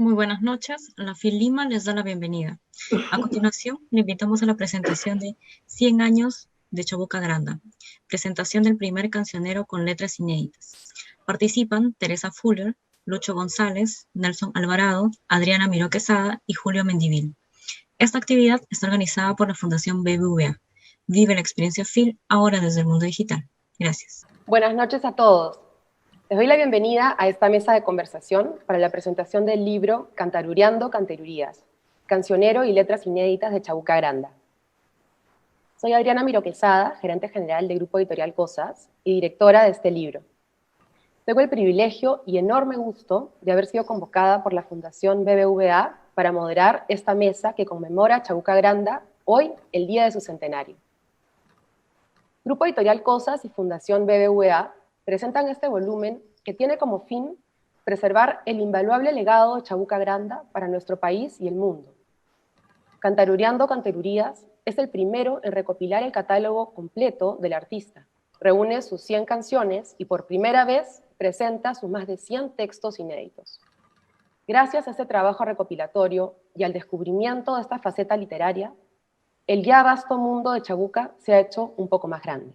Muy buenas noches. La FIL Lima les da la bienvenida. A continuación, le invitamos a la presentación de 100 años de Chabuca Granda, presentación del primer cancionero con letras inéditas. Participan Teresa Fuller, Lucho González, Nelson Alvarado, Adriana Miró Quesada y Julio Mendivil. Esta actividad está organizada por la Fundación BBVA. Vive la experiencia FIL ahora desde el mundo digital. Gracias. Buenas noches a todos. Les doy la bienvenida a esta mesa de conversación para la presentación del libro Cantarureando Canterurías, cancionero y letras inéditas de Chabuca Granda. Soy Adriana Miró Quesada, gerente general del Grupo Editorial Cosas y directora de este libro. Tengo el privilegio y enorme gusto de haber sido convocada por la Fundación BBVA para moderar esta mesa que conmemora a Chabuca Granda hoy, el día de su centenario. Grupo Editorial Cosas y Fundación BBVA presentan este volumen que tiene como fin preservar el invaluable legado de Chabuca Granda para nuestro país y el mundo. Cantarureando Canterurías es el primero en recopilar el catálogo completo del artista. Reúne sus 100 canciones y por primera vez presenta sus más de 100 textos inéditos. Gracias a este trabajo recopilatorio y al descubrimiento de esta faceta literaria, el ya vasto mundo de Chabuca se ha hecho un poco más grande.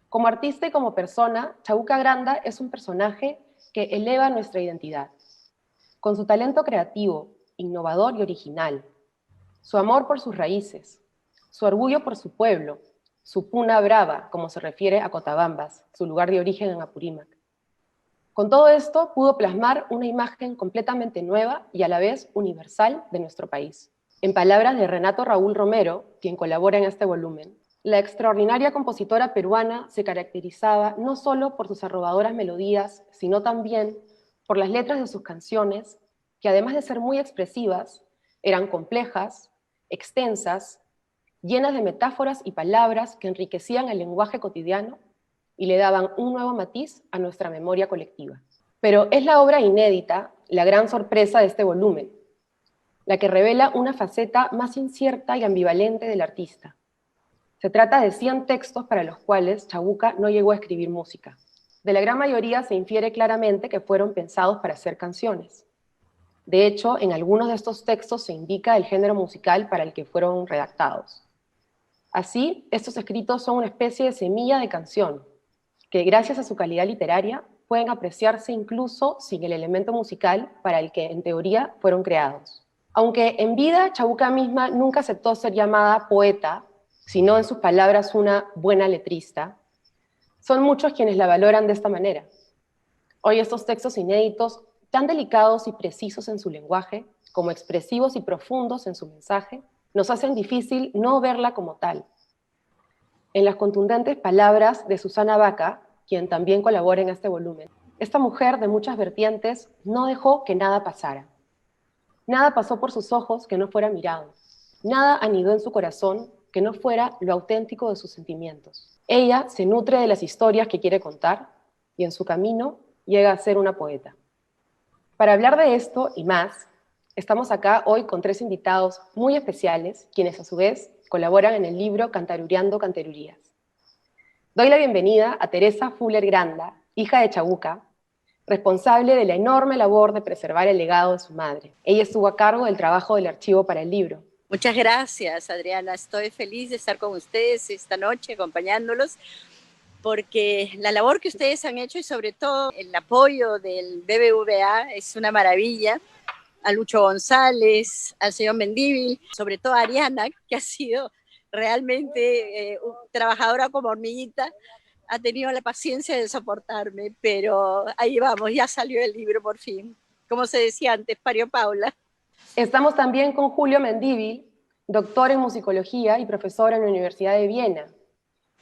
Como artista y como persona, Chabuca Granda es un personaje que eleva nuestra identidad. Con su talento creativo, innovador y original, su amor por sus raíces, su orgullo por su pueblo, su puna brava, como se refiere a Cotabambas, su lugar de origen en Apurímac. Con todo esto pudo plasmar una imagen completamente nueva y a la vez universal de nuestro país. En palabras de Renato Raúl Romero, quien colabora en este volumen, la extraordinaria compositora peruana se caracterizaba no solo por sus arrobadoras melodías, sino también por las letras de sus canciones, que además de ser muy expresivas, eran complejas, extensas, llenas de metáforas y palabras que enriquecían el lenguaje cotidiano y le daban un nuevo matiz a nuestra memoria colectiva. Pero es la obra inédita la gran sorpresa de este volumen, la que revela una faceta más incierta y ambivalente del artista. Se trata de 100 textos para los cuales Chabuca no llegó a escribir música. De la gran mayoría se infiere claramente que fueron pensados para ser canciones. De hecho, en algunos de estos textos se indica el género musical para el que fueron redactados. Así, estos escritos son una especie de semilla de canción, que gracias a su calidad literaria pueden apreciarse incluso sin el elemento musical para el que, en teoría, fueron creados. Aunque en vida Chabuca misma nunca aceptó ser llamada poeta, sino en sus palabras una buena letrista, son muchos quienes la valoran de esta manera. Hoy estos textos inéditos, tan delicados y precisos en su lenguaje, como expresivos y profundos en su mensaje, nos hacen difícil no verla como tal. En las contundentes palabras de Susana Baca, quien también colabora en este volumen, esta mujer de muchas vertientes no dejó que nada pasara. Nada pasó por sus ojos que no fuera mirado. Nada anidó en su corazón que no fuera lo auténtico de sus sentimientos. Ella se nutre de las historias que quiere contar y en su camino llega a ser una poeta. Para hablar de esto y más, estamos acá hoy con 3 invitados muy especiales, quienes a su vez colaboran en el libro Cantarureando Canterurías. Doy la bienvenida a Teresa Fuller Granda, hija de Chabuca, responsable de la enorme labor de preservar el legado de su madre. Ella estuvo a cargo del trabajo del archivo para el libro. Muchas gracias, Adriana. Estoy feliz de estar con ustedes esta noche, acompañándolos, porque la labor que ustedes han hecho y sobre todo el apoyo del BBVA es una maravilla. A Lucho González, al señor Mendívil, sobre todo a Ariana, que ha sido realmente trabajadora como hormiguita, ha tenido la paciencia de soportarme, pero ahí vamos, ya salió el libro por fin. Como se decía antes, parió Paula. Estamos también con Julio Mendívil, doctor en musicología y profesor en la Universidad de Viena.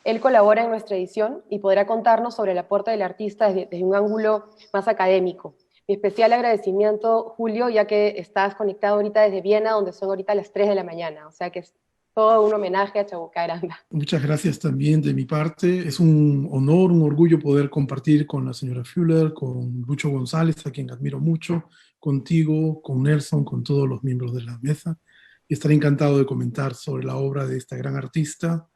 Él colabora en nuestra edición y podrá contarnos sobre el aporte del artista desde un ángulo más académico. Mi especial agradecimiento, Julio, ya que estás conectado ahorita desde Viena, donde son ahorita las 3 de la mañana, o sea que es todo un homenaje a Chabuca Granda. Muchas gracias también de mi parte. Es un honor, un orgullo poder compartir con la señora Fuller, con Lucho González, a quien admiro mucho, contigo, con Nelson, con todos los miembros de la mesa. Y estaré encantado de comentar sobre la obra de esta gran artista,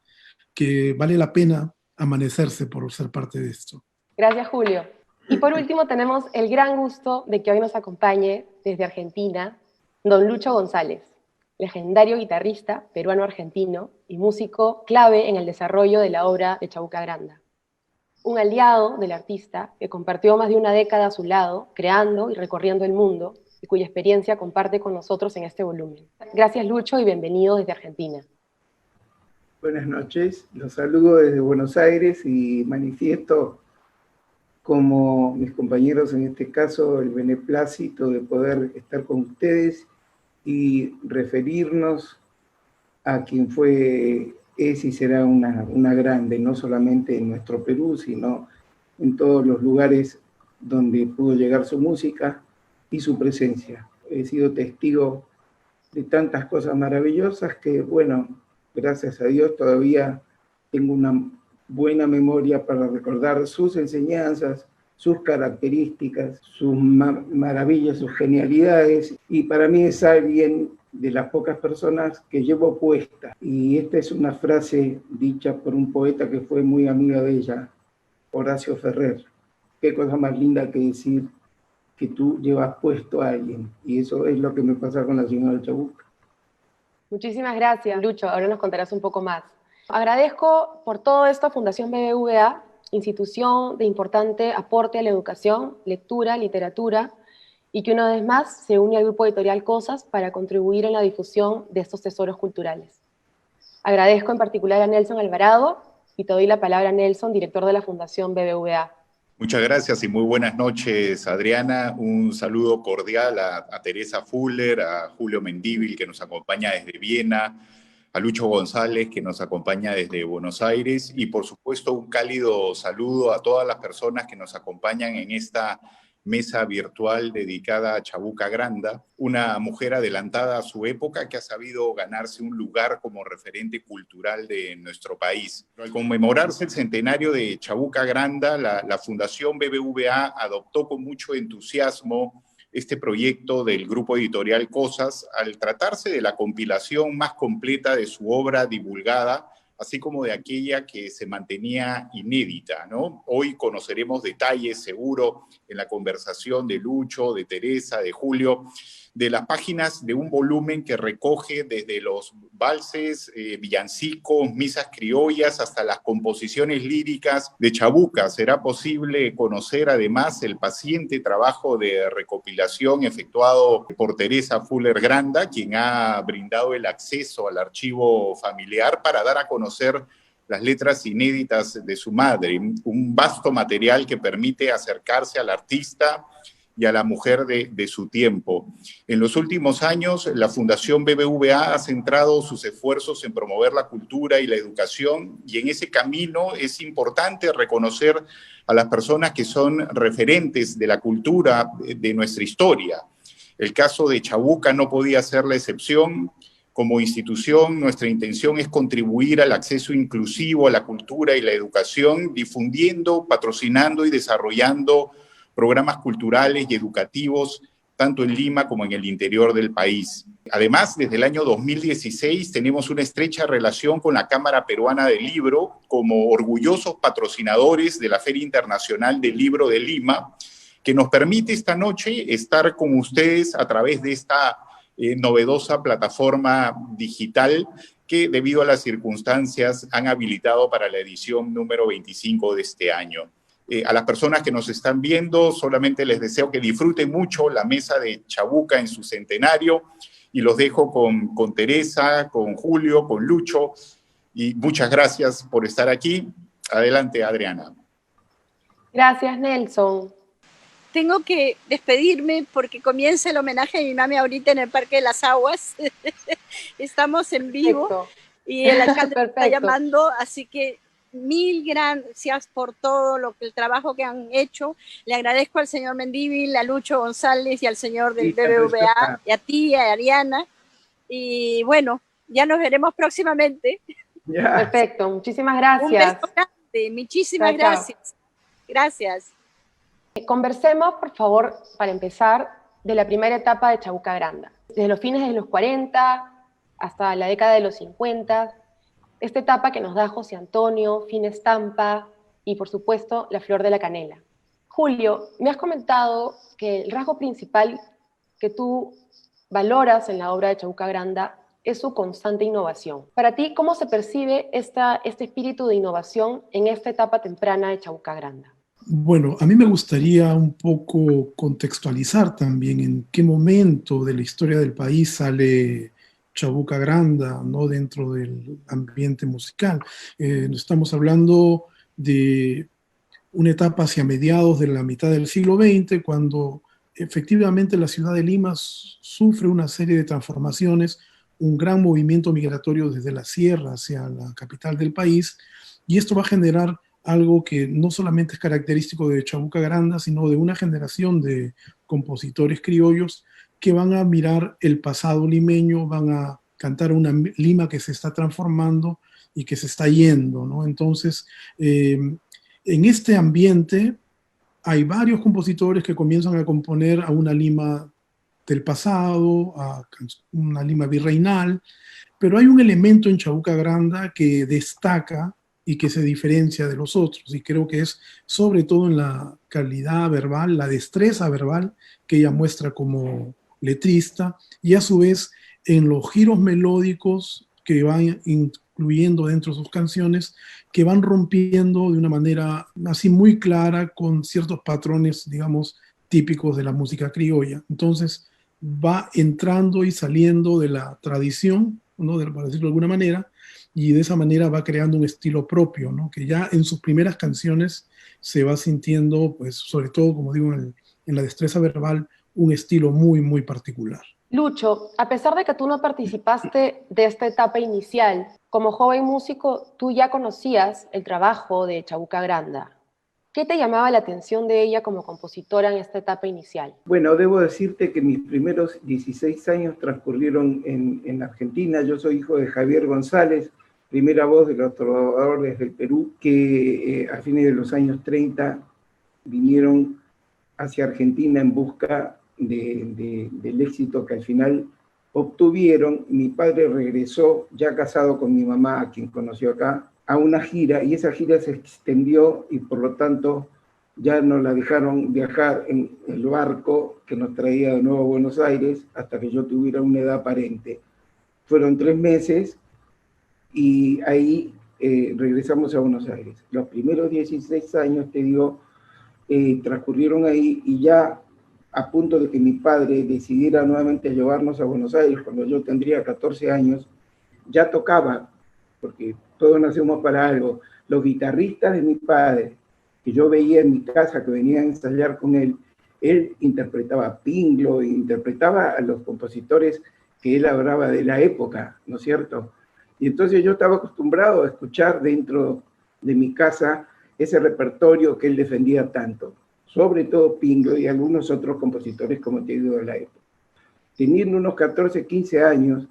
que vale la pena amanecerse por ser parte de esto. Gracias, Julio. Y por último tenemos el gran gusto de que hoy nos acompañe desde Argentina don Lucho González, legendario guitarrista peruano-argentino y músico clave en el desarrollo de la obra de Chabuca Granda. Un aliado del artista que compartió más de una década a su lado, creando y recorriendo el mundo, y cuya experiencia comparte con nosotros en este volumen. Gracias, Lucho, y bienvenido desde Argentina. Buenas noches, los saludo desde Buenos Aires y manifiesto, como mis compañeros en este caso, el beneplácito de poder estar con ustedes y referirnos a quien fue, es y será una grande, no solamente en nuestro Perú, sino en todos los lugares donde pudo llegar su música y su presencia. He sido testigo de tantas cosas maravillosas que, bueno, gracias a Dios todavía tengo una buena memoria para recordar sus enseñanzas, sus características, sus maravillas, sus genialidades, y para mí es alguien de las pocas personas que llevo puesta. Y esta es una frase dicha por un poeta que fue muy amiga de ella, Horacio Ferrer. Qué cosa más linda que decir que tú llevas puesto a alguien, y eso es lo que me pasa con la señora Chabuca. Muchísimas gracias, Lucho. Ahora nos contarás un poco más. Agradezco por todo esto a Fundación BBVA, institución de importante aporte a la educación, lectura, literatura, y que una vez más se une al grupo editorial Cosas para contribuir en la difusión de estos tesoros culturales. Agradezco en particular a Nelson Alvarado, y te doy la palabra, Nelson, director de la Fundación BBVA. Muchas gracias y muy buenas noches, Adriana. Un saludo cordial a Teresa Fuller, a Julio Mendívil, que nos acompaña desde Viena, a Lucho González, que nos acompaña desde Buenos Aires, y por supuesto un cálido saludo a todas las personas que nos acompañan en esta mesa virtual dedicada a Chabuca Granda, una mujer adelantada a su época que ha sabido ganarse un lugar como referente cultural de nuestro país. Al conmemorarse el centenario de Chabuca Granda, la Fundación BBVA adoptó con mucho entusiasmo este proyecto del grupo editorial Cosas, al tratarse de la compilación más completa de su obra divulgada, así como de aquella que se mantenía inédita, ¿no? Hoy conoceremos detalles, seguro, en la conversación de Lucho, de Teresa, de Julio, de las páginas de un volumen que recoge desde los valses, villancicos, misas criollas, hasta las composiciones líricas de Chabuca. Será posible conocer además el paciente trabajo de recopilación efectuado por Teresa Fuller Granda, quien ha brindado el acceso al archivo familiar para dar a conocer las letras inéditas de su madre, un vasto material que permite acercarse al artista y a la mujer de su tiempo. En los últimos años, la Fundación BBVA ha centrado sus esfuerzos en promover la cultura y la educación, y en ese camino es importante reconocer a las personas que son referentes de la cultura de nuestra historia. El caso de Chabuca no podía ser la excepción. Como institución, nuestra intención es contribuir al acceso inclusivo a la cultura y la educación, difundiendo, patrocinando y desarrollando programas culturales y educativos, tanto en Lima como en el interior del país. Además, desde el año 2016 tenemos una estrecha relación con la Cámara Peruana del Libro, como orgullosos patrocinadores de la Feria Internacional del Libro de Lima, que nos permite esta noche estar con ustedes a través de esta novedosa plataforma digital que, debido a las circunstancias, han habilitado para la edición número 25 de este año. A las personas que nos están viendo, solamente les deseo que disfruten mucho la mesa de Chabuca en su centenario, y los dejo con Teresa, con Julio, con Lucho, y muchas gracias por estar aquí. Adelante, Adriana. Gracias, Nelson. Tengo que despedirme porque comienza el homenaje a mi mami ahorita en el Parque de las Aguas. Estamos en vivo. Perfecto. Y el alcalde está llamando, así que mil gracias por todo el trabajo que han hecho. Le agradezco al señor Mendívil, a Lucho González y al señor del BBVA, y a ti, a Ariana. Y bueno, ya nos veremos próximamente. Yeah. Perfecto, muchísimas gracias. Un beso grande, muchísimas gracias. Gracias. Conversemos, por favor, para empezar, de la primera etapa de Chabuca Granda. Desde los fines de los 40 hasta la década de los 50, esta etapa que nos da José Antonio, Fina Estampa y, por supuesto, La Flor de la Canela. Julio, me has comentado que el rasgo principal que tú valoras en la obra de Chabuca Granda es su constante innovación. Para ti, ¿cómo se percibe este espíritu de innovación en esta etapa temprana de Chabuca Granda? Bueno, a mí me gustaría un poco contextualizar también en qué momento de la historia del país sale Chabuca Granda, ¿no? Dentro del ambiente musical. Estamos hablando de una etapa hacia mediados de la mitad del siglo XX, cuando efectivamente la ciudad de Lima sufre una serie de transformaciones, un gran movimiento migratorio desde la sierra hacia la capital del país, y esto va a generar algo que no solamente es característico de Chabuca Granda, sino de una generación de compositores criollos que van a mirar el pasado limeño, van a cantar una Lima que se está transformando y que se está yendo, ¿no? Entonces, en este ambiente hay varios compositores que comienzan a componer a una Lima del pasado, a una Lima virreinal, pero hay un elemento en Chabuca Granda que destaca y que se diferencia de los otros, y creo que es sobre todo en la calidad verbal, la destreza verbal que ella muestra como letrista, y a su vez en los giros melódicos que van incluyendo dentro de sus canciones, que van rompiendo de una manera así muy clara con ciertos patrones, digamos, típicos de la música criolla. Entonces va entrando y saliendo de la tradición, ¿no? Para decirlo de alguna manera, y de esa manera va creando un estilo propio, ¿no? Que ya en sus primeras canciones se va sintiendo, pues, sobre todo, como digo, en la destreza verbal, un estilo muy, muy particular. Lucho, a pesar de que tú no participaste de esta etapa inicial, como joven músico, tú ya conocías el trabajo de Chabuca Granda. ¿Qué te llamaba la atención de ella como compositora en esta etapa inicial? Bueno, debo decirte que mis primeros 16 años transcurrieron en Argentina. Yo soy hijo de Javier González, primera voz de los trovadores del Perú, que a fines de los años 30 vinieron hacia Argentina en busca del éxito que al final obtuvieron. Mi padre regresó, ya casado con mi mamá, a quien conoció acá, a una gira, y esa gira se extendió y por lo tanto ya nos la dejaron viajar en el barco que nos traía de nuevo a Buenos Aires hasta que yo tuviera una edad aparente. Fueron 3 meses y ahí regresamos a Buenos Aires. Los primeros 16 años, te digo, transcurrieron ahí, y ya a punto de que mi padre decidiera nuevamente llevarnos a Buenos Aires cuando yo tendría 14 años, ya tocaba, porque todos nacemos para algo. Los guitarristas de mi padre, que yo veía en mi casa, que venían a ensayar con él interpretaba Pinglo, interpretaba a los compositores que él hablaba de la época, ¿no es cierto? Y entonces yo estaba acostumbrado a escuchar dentro de mi casa ese repertorio que él defendía tanto, sobre todo Pinglo y algunos otros compositores, como te digo, de la época. Teniendo unos 14, 15 años,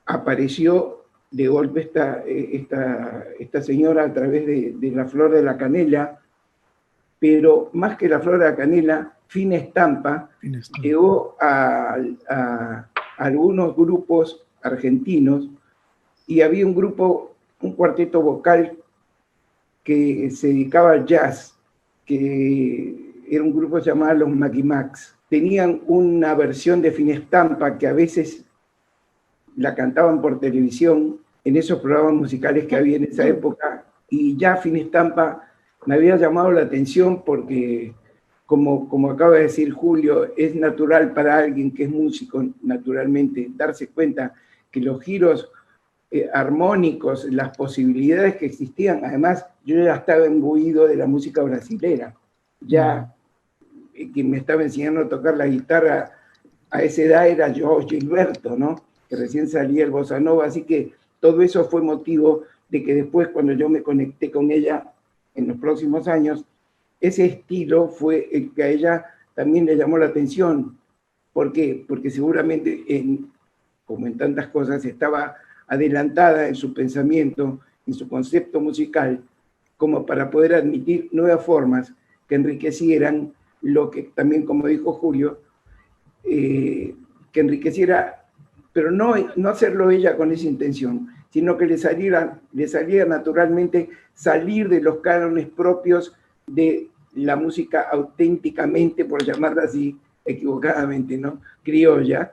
apareció de golpe esta señora a través de la Flor de la Canela, pero más que la Flor de la Canela, Fina Estampa llegó a algunos grupos argentinos, y había un grupo, un cuarteto vocal que se dedicaba al jazz, que era un grupo llamado Los Maquimax. Tenían una versión de Fina Estampa que a veces la cantaban por televisión en esos programas musicales que había en esa época, y ya Fina Estampa me había llamado la atención porque, como acaba de decir Julio, es natural para alguien que es músico, naturalmente, darse cuenta que los giros armónicos, las posibilidades que existían. Además, yo ya estaba imbuido de la música brasilera. Ya quien me estaba enseñando a tocar la guitarra a esa edad era yo, Gilberto, ¿no? Que recién salía el bossa nova. Así que todo eso fue motivo de que después, cuando yo me conecté con ella en los próximos años, ese estilo fue el que a ella también le llamó la atención. ¿Por qué? Porque seguramente, como en tantas cosas, estaba adelantada en su pensamiento, en su concepto musical, como para poder admitir nuevas formas que enriquecieran lo que también, como dijo Julio, que enriqueciera, pero no hacerlo ella con esa intención, sino que le saliera naturalmente salir de los cánones propios de la música auténticamente, por llamarla así, equivocadamente, ¿no? Criolla,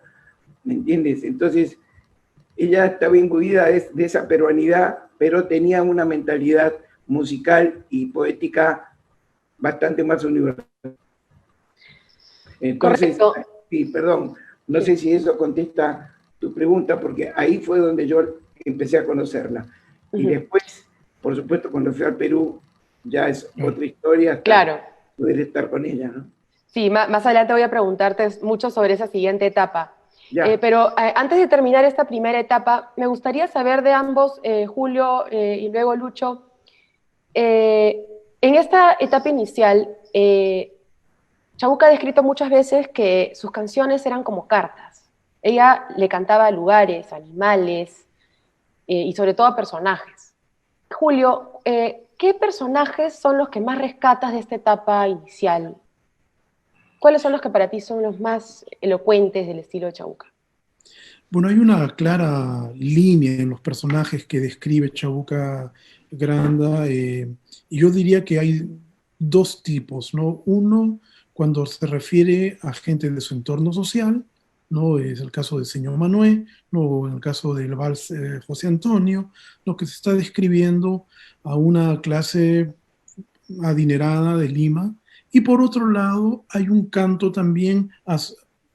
¿me entiendes? Entonces, ella estaba imbuida de esa peruanidad, pero tenía una mentalidad musical y poética bastante más universal. Entonces, Correcto. sí, perdón, no sé si eso contesta tu pregunta, porque ahí fue donde yo empecé a conocerla. Y después, por supuesto, cuando fui al Perú, ya es otra historia hasta Claro. poder estar con ella, ¿no? Sí, más adelante voy a preguntarte mucho sobre esa siguiente etapa. Ya. Pero antes de terminar esta primera etapa, me gustaría saber de ambos, Julio y luego Lucho, en esta etapa inicial, Chabuca ha descrito muchas veces que sus canciones eran como cartas. Ella le cantaba a lugares, animales y sobre todo a personajes. Julio, ¿qué personajes son los que más rescatas de esta etapa inicial? ¿Cuáles son los que para ti son los más elocuentes del estilo de Chabuca? Bueno, hay una clara línea en los personajes que describe Chabuca Granda, y yo diría que hay dos tipos, ¿no? Uno, cuando se refiere a gente de su entorno social, ¿no? Es el caso del señor Manuel, ¿no? En el caso del vals José Antonio, lo que se está describiendo a una clase adinerada de Lima. Y por otro lado, hay un canto también a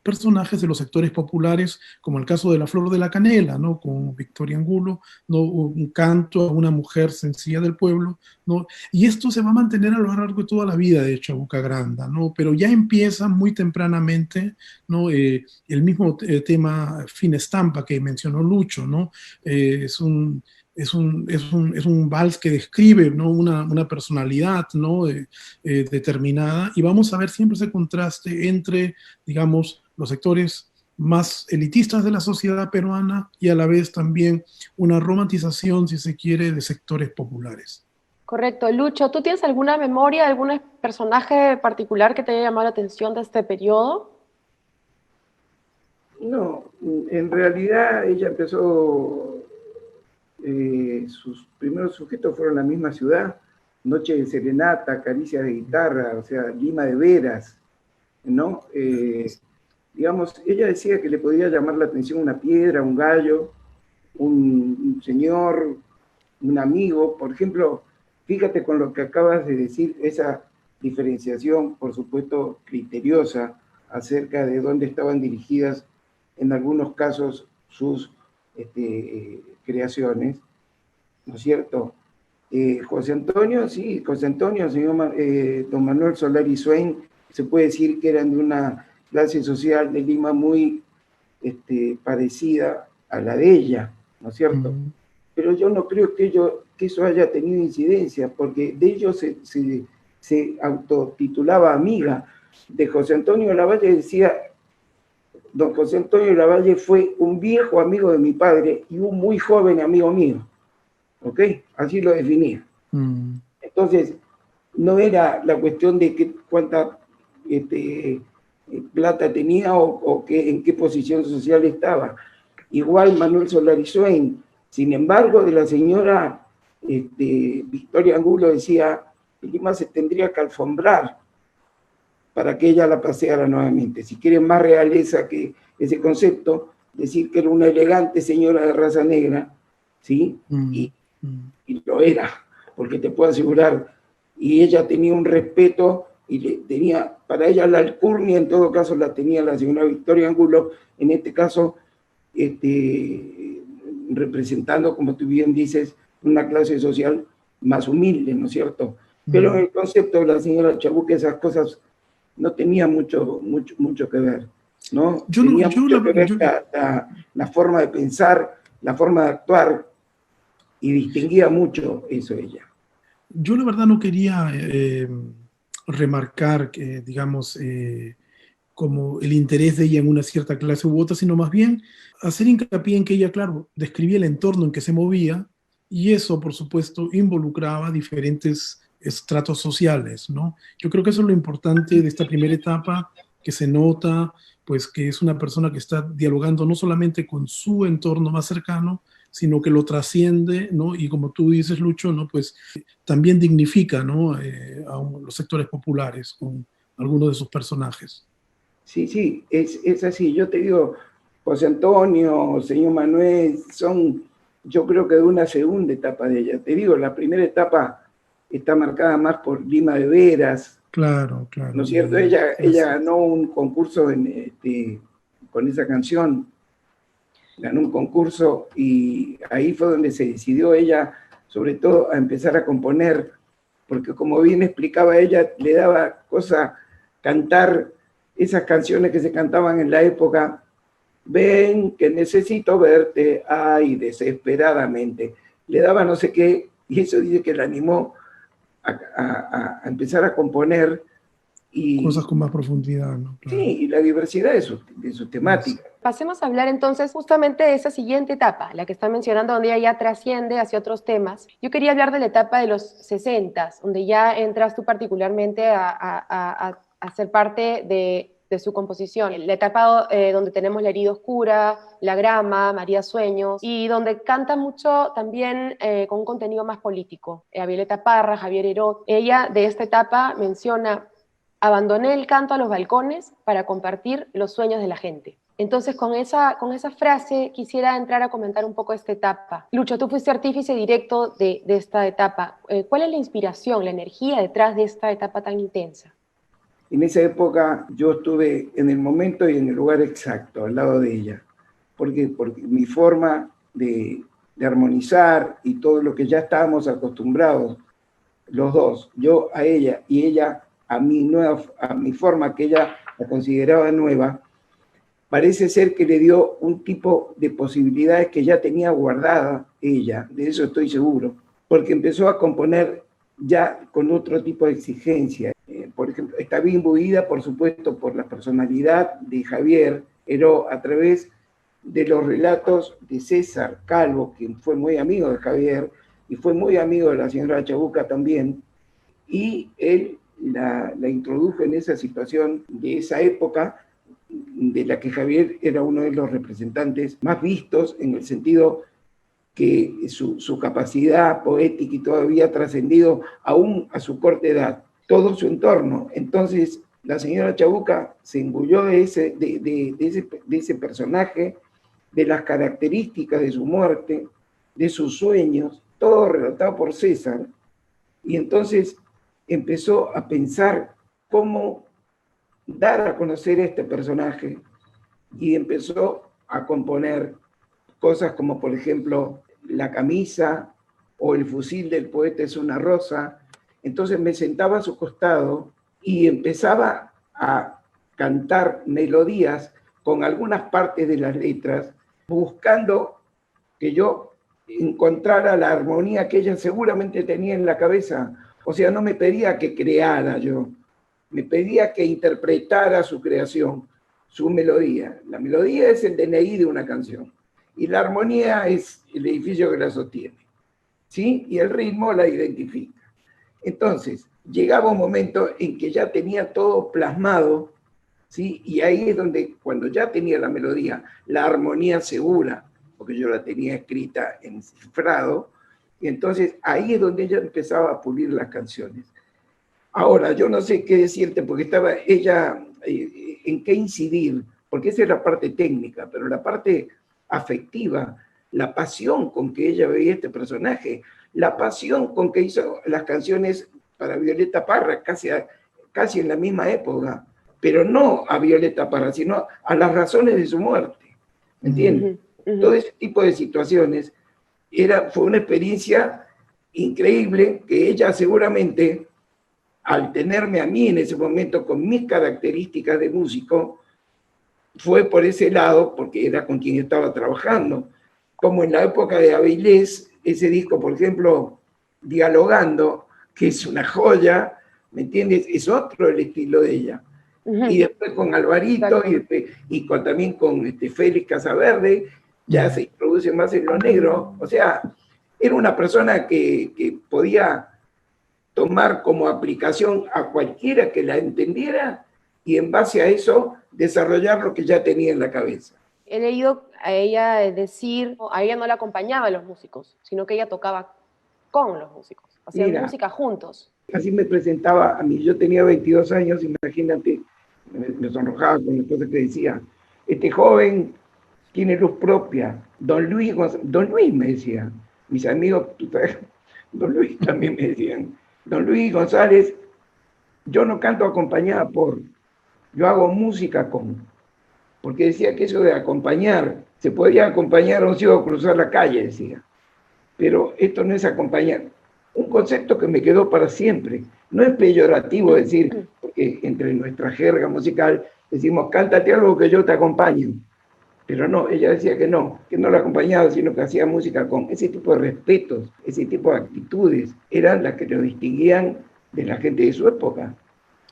personajes de los sectores populares, como el caso de La Flor de la Canela, ¿no? Con Victoria Angulo, ¿no? Un canto a una mujer sencilla del pueblo, ¿no? Y esto se va a mantener a lo largo de toda la vida de Chabuca Granda, ¿no? Pero ya empieza muy tempranamente, ¿no? El mismo tema Fina Estampa que mencionó Lucho, ¿no? Es un vals que describe, ¿no? una personalidad, ¿no? Determinada, y vamos a ver siempre ese contraste entre, digamos, los sectores más elitistas de la sociedad peruana y a la vez también una romantización, si se quiere, de sectores populares. Correcto. Lucho, ¿tú tienes alguna memoria, algún personaje particular que te haya llamado la atención de este periodo? No, en realidad ella empezó, sus primeros sujetos fueron la misma ciudad, Noche de Serenata, Caricia de Guitarra, o sea, Lima de Veras, ¿no? Digamos, ella decía que le podía llamar la atención una piedra, un gallo, un señor, un amigo. Por ejemplo, fíjate con lo que acabas de decir, esa diferenciación, por supuesto, criteriosa, acerca de dónde estaban dirigidas, en algunos casos, sus creaciones, ¿no es cierto? José Antonio, sí, José Antonio, señor don Manuel Solari Swain, se puede decir que eran de una clase social de Lima muy parecida a la de ella, ¿no es cierto? Pero yo no creo que eso haya tenido incidencia, porque de ellos se autotitulaba amiga. De José Antonio Lavalle decía, don José Antonio Lavalle fue un viejo amigo de mi padre y un muy joven amigo mío, ¿ok? Así lo definía. Entonces, no era la cuestión de cuánta plata tenía o en qué posición social estaba. Igual Manuel Solari Swain. Sin embargo, de la señora Victoria Angulo decía que Lima se tendría que alfombrar para que ella la paseara nuevamente. Si quieren más realeza que ese concepto, decir que era una elegante señora de raza negra, ¿sí? Y lo era, porque te puedo asegurar, y ella tenía un respeto, y tenía, para ella la alcurnia en todo caso la tenía la señora Victoria Angulo, en este caso, representando, como tú bien dices, una clase social más humilde, ¿no es cierto? Pero en el concepto de la señora Chabuca esas cosas no tenían mucho que ver, ¿no? Tenía mucho que ver la forma de pensar, la forma de actuar, y distinguía mucho eso ella. Yo la verdad no quería remarcar que, digamos, como el interés de ella en una cierta clase u otra, sino más bien hacer hincapié en que ella, claro, describía el entorno en que se movía, y eso, por supuesto, involucraba diferentes estratos sociales, ¿no? Yo creo que eso es lo importante de esta primera etapa, que se nota, pues, que es una persona que está dialogando no solamente con su entorno más cercano, sino que lo trasciende, ¿no? Y como tú dices, Lucho, ¿no? Pues también dignifica, ¿no? Los sectores populares con algunos de sus personajes. Sí, sí, es así. Yo te digo, José Antonio, señor Manuel, son, yo creo que de una segunda etapa de ella. Te digo, la primera etapa está marcada más por Lima de Veras. Claro, claro. ¿No es cierto? Ella ganó un concurso con esa canción, ganó un concurso y ahí fue donde se decidió ella, sobre todo, a empezar a componer, porque como bien explicaba ella, le daba cosa cantar esas canciones que se cantaban en la época. Ven que necesito verte, ay, desesperadamente. Le daba no sé qué, y eso dice que la animó a empezar a componer. Y, cosas con más profundidad, ¿no? Claro. Sí, y la diversidad de su temática. Pasemos a hablar entonces justamente de esa siguiente etapa, la que está mencionando, donde ella ya trasciende hacia otros temas. Yo quería hablar de la etapa de los 60, donde ya entras tú particularmente a ser parte de su composición. La etapa donde tenemos La herida oscura, La grama, María Sueños, y donde canta mucho también con un contenido más político. A Violeta Parra, Javier Heró. Ella de esta etapa menciona: abandoné el canto a los balcones para compartir los sueños de la gente. Entonces, con esa frase quisiera entrar a comentar un poco esta etapa. Lucho, tú fuiste artífice directo de esta etapa. ¿Cuál es la inspiración, la energía detrás de esta etapa tan intensa? En esa época yo estuve en el momento y en el lugar exacto, al lado de ella. Porque mi forma de armonizar y todo lo que ya estábamos acostumbrados, los dos, yo a ella y ella a mi forma que ella la consideraba nueva, parece ser que le dio un tipo de posibilidades que ya tenía guardada ella, de eso estoy seguro, porque empezó a componer ya con otro tipo de exigencia. Por ejemplo, está bien imbuida, por supuesto, por la personalidad de Javier Heró a través de los relatos de César Calvo, quien fue muy amigo de Javier y fue muy amigo de la señora Chabuca también, y él la introdujo en esa situación de esa época, de la que Javier era uno de los representantes más vistos, en el sentido que su capacidad poética y todo había trascendido aún a su corta edad, todo su entorno. Entonces, la señora Chabuca se engulló de ese personaje, de las características de su muerte, de sus sueños, todo relatado por César, y entonces empezó a pensar cómo dar a conocer este personaje y empezó a componer cosas como, por ejemplo, La camisa o El fusil del poeta es una rosa. Entonces me sentaba a su costado y empezaba a cantar melodías con algunas partes de las letras, buscando que yo encontrara la armonía que ella seguramente tenía en la cabeza. O sea, no me pedía que creara yo, me pedía que interpretara su creación, su melodía. La melodía es el DNI de una canción y la armonía es el edificio que la sostiene, ¿sí? Y el ritmo la identifica. Entonces, llegaba un momento en que ya tenía todo plasmado, ¿sí? Y ahí es donde, cuando ya tenía la melodía, la armonía segura, porque yo la tenía escrita en cifrado, y entonces ahí es donde ella empezaba a pulir las canciones. Ahora, yo no sé qué decirte, porque estaba ella, en qué incidir, porque esa es la parte técnica, pero la parte afectiva, la pasión con que ella veía este personaje, la pasión con que hizo las canciones para Violeta Parra, casi en la misma época, pero no a Violeta Parra, sino a las razones de su muerte, ¿me entiendes? Todo ese tipo de situaciones fue una experiencia increíble que ella seguramente, al tenerme a mí en ese momento con mis características de músico, fue por ese lado, porque era con quien estaba trabajando. Como en la época de Avilés, ese disco, por ejemplo, Dialogando, que es una joya, ¿me entiendes? Es otro el estilo de ella. Y después con Alvarito y también con Félix Casaverde, ya se introduce más en lo negro. O sea, era una persona que podía tomar como aplicación a cualquiera que la entendiera y en base a eso desarrollar lo que ya tenía en la cabeza. He leído a ella decir, a ella no la acompañaban los músicos, sino que ella tocaba con los músicos, hacían música juntos. Así me presentaba a mí. Yo tenía 22 años, imagínate, me sonrojaba con las cosas que decía. Este joven tiene luz propia. Don Luis me decía. Mis amigos, Don Luis también me decían. Don Luis González, yo no canto acompañada por, yo hago música con. Porque decía que eso de acompañar, se podía acompañar a un ciego a cruzar la calle, decía. Pero esto no es acompañar. Un concepto que me quedó para siempre. No es peyorativo decir, porque entre nuestra jerga musical decimos, cántate algo que yo te acompaño. Pero no, ella decía que no la acompañaba, sino que hacía música con ese tipo de respetos, ese tipo de actitudes. Eran las que lo distinguían de la gente de su época.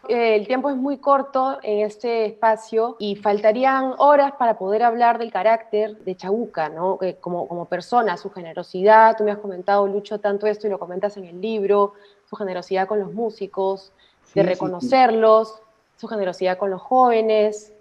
El tiempo es muy corto en este espacio y faltarían horas para poder hablar del carácter de Chabuca, ¿no? Como persona, su generosidad. Tú me has comentado, Lucho, tanto esto y lo comentas en el libro, su generosidad con los músicos, de reconocerlos, su generosidad con los jóvenes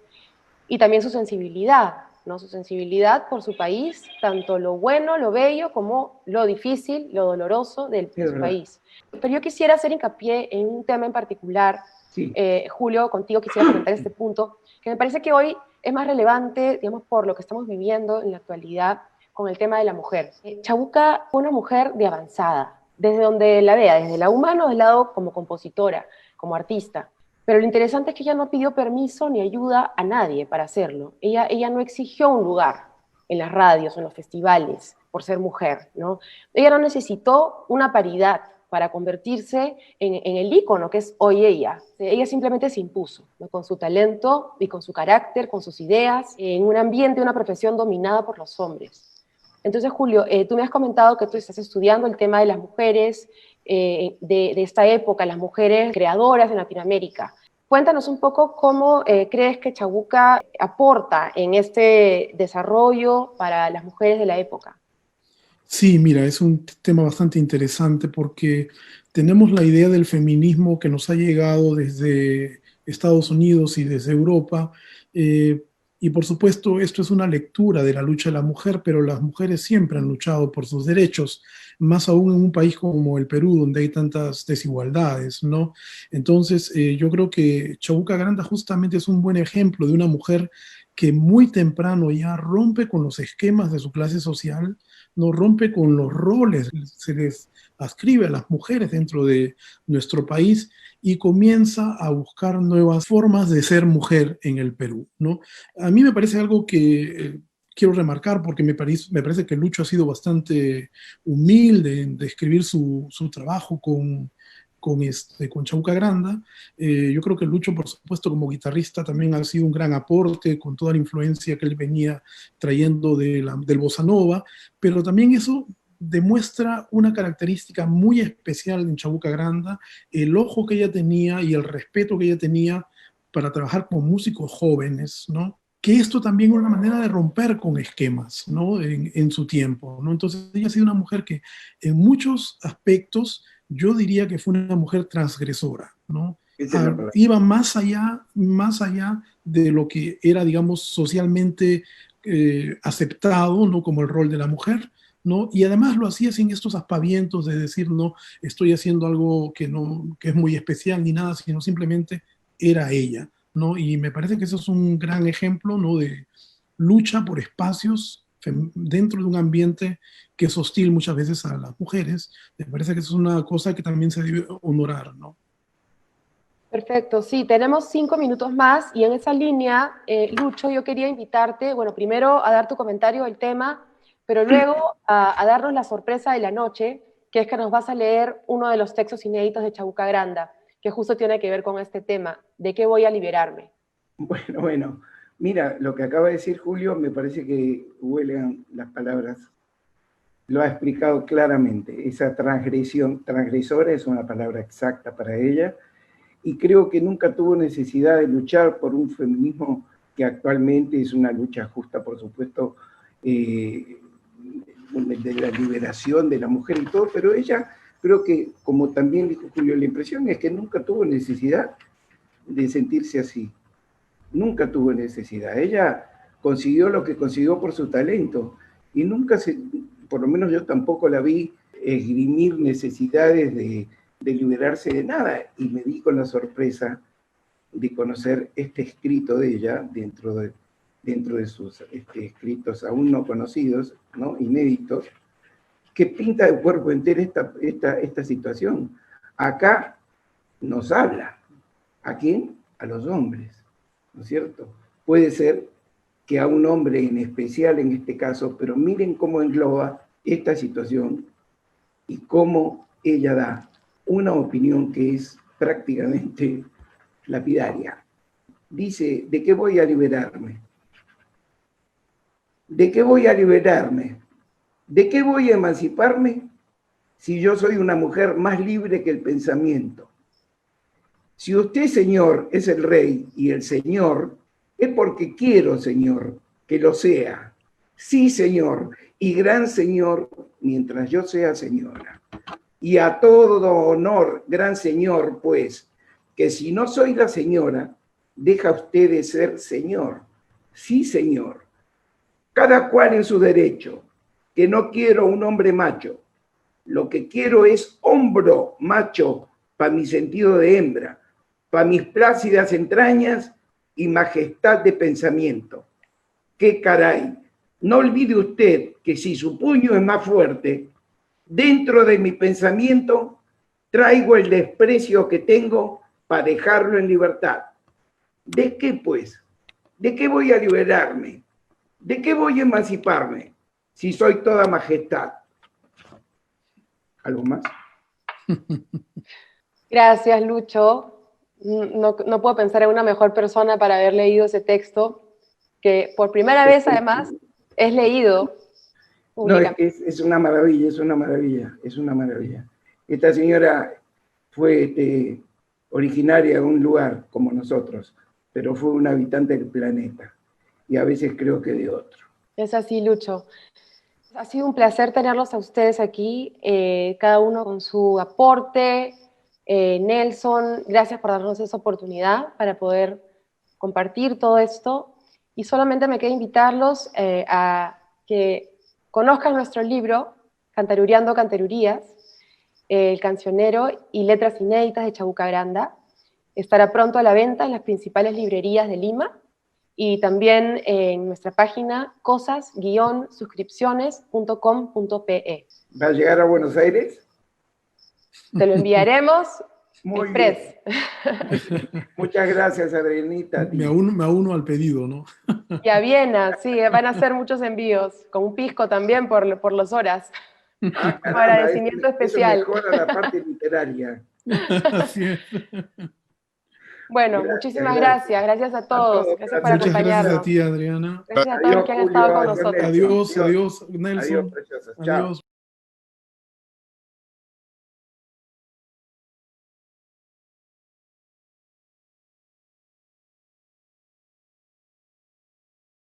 y también su sensibilidad, ¿no? Su sensibilidad por su país, tanto lo bueno, lo bello, como lo difícil, lo doloroso de su país. Pero yo quisiera hacer hincapié en un tema en particular. Sí. Julio, contigo quisiera comentar este punto, que me parece que hoy es más relevante, digamos, por lo que estamos viviendo en la actualidad con el tema de la mujer. Chabuca fue una mujer de avanzada, desde donde la vea, desde la humano, del lado como compositora, como artista. Pero lo interesante es que ella no pidió permiso ni ayuda a nadie para hacerlo. Ella no exigió un lugar en las radios o en los festivales por ser mujer, ¿no? Ella no necesitó una paridad para convertirse en el ícono que es hoy ella. Ella simplemente se impuso, ¿no? Con su talento y con su carácter, con sus ideas, en un ambiente, una profesión dominada por los hombres. Entonces, Julio, tú me has comentado que tú estás estudiando el tema de las mujeres de esta época, las mujeres creadoras en Latinoamérica. Cuéntanos un poco cómo crees que Chabuca aporta en este desarrollo para las mujeres de la época. Sí, mira, es un tema bastante interesante porque tenemos la idea del feminismo que nos ha llegado desde Estados Unidos y desde Europa, y por supuesto esto es una lectura de la lucha de la mujer, pero las mujeres siempre han luchado por sus derechos, más aún en un país como el Perú, donde hay tantas desigualdades, ¿no? Entonces, yo creo que Chabuca Granda justamente es un buen ejemplo de una mujer que muy temprano ya rompe con los esquemas de su clase social, no rompe con los roles que se les ascribe a las mujeres dentro de nuestro país y comienza a buscar nuevas formas de ser mujer en el Perú, ¿no? A mí me parece algo que quiero remarcar porque me parece que Lucho ha sido bastante humilde en describir su trabajo con Chabuca Granda. Yo creo que Lucho, por supuesto, como guitarrista también ha sido un gran aporte con toda la influencia que él venía trayendo del bossa nova, pero también eso demuestra una característica muy especial en Chabuca Granda, el ojo que ella tenía y el respeto que ella tenía para trabajar con músicos jóvenes, ¿no? Que esto también es una manera de romper con esquemas, ¿no? En su tiempo, ¿no? Entonces ella ha sido una mujer que en muchos aspectos yo diría que fue una mujer transgresora, ¿no? Iba más allá de lo que era, digamos, socialmente aceptado, ¿no? Como el rol de la mujer, ¿no? Y además lo hacía sin estos aspavientos de decir, no, estoy haciendo algo que es muy especial ni nada, sino simplemente era ella, ¿no? Y me parece que eso es un gran ejemplo, ¿no? De lucha por espacios dentro de un ambiente que es hostil muchas veces a las mujeres. Me parece que eso es una cosa que también se debe honorar, ¿no? Perfecto, sí, tenemos 5 minutos más y en esa línea, Lucho, yo quería invitarte, bueno, primero a dar tu comentario del tema, pero luego a darnos la sorpresa de la noche, que es que nos vas a leer uno de los textos inéditos de Chabuca Granda, que justo tiene que ver con este tema, ¿de qué voy a liberarme? Bueno, mira, lo que acaba de decir Julio me parece que huelen las palabras. Lo ha explicado claramente. Esa transgresora es una palabra exacta para ella, y creo que nunca tuvo necesidad de luchar por un feminismo que actualmente es una lucha justa, por supuesto, de la liberación de la mujer y todo, pero ella, creo que, como también dijo Julio, la impresión es que nunca tuvo necesidad de sentirse así. Nunca tuvo necesidad. Ella consiguió lo que consiguió por su talento. Y nunca por lo menos yo tampoco la vi esgrimir necesidades de liberarse de nada. Y me di con la sorpresa de conocer este escrito de ella dentro de sus escritos aún no conocidos, ¿no? Inéditos, que pinta de cuerpo entero esta situación. Acá nos habla. ¿A quién? A los hombres, ¿no es cierto? Puede ser que a un hombre en especial en este caso, pero miren cómo engloba esta situación y cómo ella da una opinión que es prácticamente lapidaria. Dice, ¿de qué voy a liberarme? ¿De qué voy a liberarme? ¿De qué voy a emanciparme si yo soy una mujer más libre que el pensamiento? Si usted, Señor, es el Rey y el Señor, es porque quiero, Señor, que lo sea. Sí, Señor, y gran Señor, mientras yo sea señora. Y a todo honor, gran Señor, pues, que si no soy la señora, deja usted de ser Señor. Sí, Señor. Cada cual en su derecho, que no quiero un hombre macho. Lo que quiero es hombro macho para mi sentido de hembra, para mis plácidas entrañas y majestad de pensamiento. ¡Qué caray! No olvide usted que si su puño es más fuerte, dentro de mi pensamiento traigo el desprecio que tengo para dejarlo en libertad. ¿De qué, pues? ¿De qué voy a liberarme? ¿De qué voy a emanciparme si soy toda majestad? ¿Algo más? Gracias, Lucho. No puedo pensar en una mejor persona para haber leído ese texto, que por primera vez, además, es leído públicamente. No, es una maravilla, es una maravilla, es una maravilla. Esta señora fue originaria de un lugar como nosotros, pero fue un habitante del planeta, y a veces creo que de otro. Es así, Lucho. Ha sido un placer tenerlos a ustedes aquí, cada uno con su aporte. Nelson, gracias por darnos esa oportunidad para poder compartir todo esto. Y solamente me queda invitarlos a que conozcan nuestro libro, Cantarureando Cantarurías, el cancionero y letras inéditas de Chabuca Granda. Estará pronto a la venta en las principales librerías de Lima y también en nuestra página cosas-suscripciones.com.pe. ¿Va a llegar a Buenos Aires? Te lo enviaremos Muy express. bien. Muchas gracias, Adrianita. Me uno al pedido, ¿no? Y a Viena, sí, van a hacer muchos envíos, con un pisco también por las horas. Ah, Como agradecimiento especial. Eso mejora la parte literaria. Así es. Bueno, muchísimas gracias. Gracias a todos. Gracias por Muchas gracias acompañarnos. a ti, Adriana. Gracias a todos los que han estado con nosotros. Adiós, adiós, Nelson. Adiós, preciosos. Chao. Adiós.